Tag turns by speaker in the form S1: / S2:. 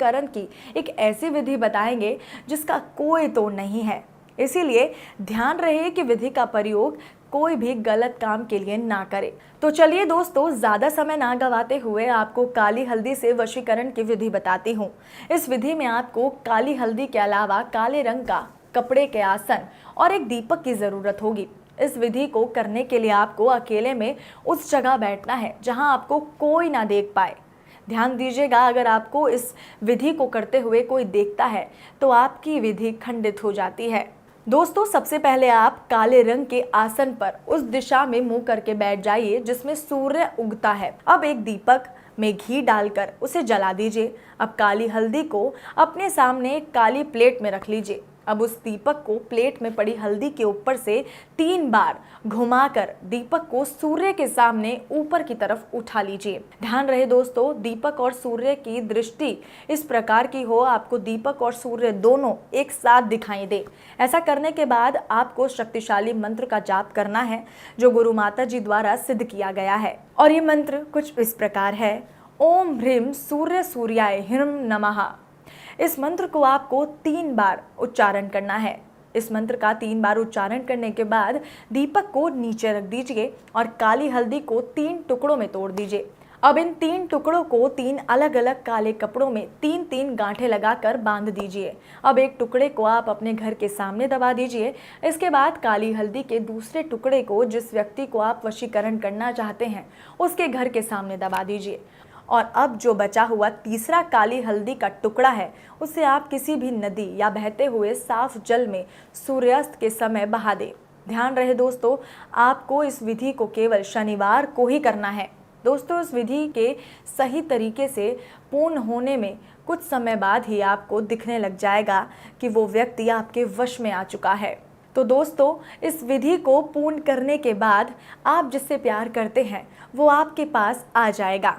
S1: वशीकरण की एक ऐसी विधि बताएंगे जिसका कोई तोड़ नहीं है। इसीलिए ध्यान रहे कि विधि का प्रयोग कोई भी गलत काम के लिए ना करे। तो चलिए दोस्तों, ज्यादा समय ना गवाते हुए आपको काली हल्दी से वशीकरण की विधि बताती हूँ। इस विधि में आपको काली हल्दी के अलावा काले रंग का कपड़े के आसन और एक दीपक की जरूरत होगी। इस विधि को करने के लिए आपको अकेले में उस जगह बैठना है जहां आपको कोई ना देख पाए। ध्यान दीजिएगा, अगर आपको इस विधि को करते हुए कोई देखता है तो आपकी विधि खंडित हो जाती है। दोस्तों, सबसे पहले आप काले रंग के आसन पर उस दिशा में मुंह करके बैठ जाइए जिसमें सूर्य उगता है। अब एक दीपक में घी डालकर उसे जला दीजिए। अब काली हल्दी को अपने सामने एक काली प्लेट में रख लीजिए। अब उस दीपक को प्लेट में पड़ी हल्दी के ऊपर से 3 बार घुमाकर दीपक को सूर्य के सामने ऊपर की तरफ उठा लीजिए। ध्यान रहे दोस्तों, दीपक और सूर्य की दृष्टि इस प्रकार की हो, आपको दीपक और सूर्य दोनों एक साथ दिखाई दे। ऐसा करने के बाद आपको शक्तिशाली मंत्र का जाप करना है जो गुरु माता जी द्वारा सिद्ध किया गया है। और ये मंत्र कुछ इस प्रकार है: ओम ह्रीम सूर्य सूर्याय ह्रीम नमः। इस मंत्र को आपको 3 बार उच्चारण करना है। इस मंत्र का 3 बार उच्चारण करने के बाद दीपक को नीचे रख दीजिए और काली हल्दी को 3 टुकड़ों में तोड़ दीजिए। अब इन 3 टुकड़ों को 3 अलग अलग काले कपड़ों में 3-3 गांठें लगाकर बांध दीजिए। अब एक टुकड़े को आप अपने घर के सामने दबा दीजिए। इसके बाद काली हल्दी के दूसरे टुकड़े को जिस व्यक्ति को आप वशीकरण करना चाहते हैं उसके घर के सामने दबा दीजिए। और अब जो बचा हुआ तीसरा काली हल्दी का टुकड़ा है उसे आप किसी भी नदी या बहते हुए साफ जल में सूर्यास्त के समय बहा दें। ध्यान रहे दोस्तों, आपको इस विधि को केवल शनिवार को ही करना है। दोस्तों, इस विधि के सही तरीके से पूर्ण होने में कुछ समय बाद ही आपको दिखने लग जाएगा कि वो व्यक्ति आपके वश में आ चुका है। तो दोस्तों, इस विधि को पूर्ण करने के बाद आप जिससे प्यार करते हैं वो आपके पास आ जाएगा।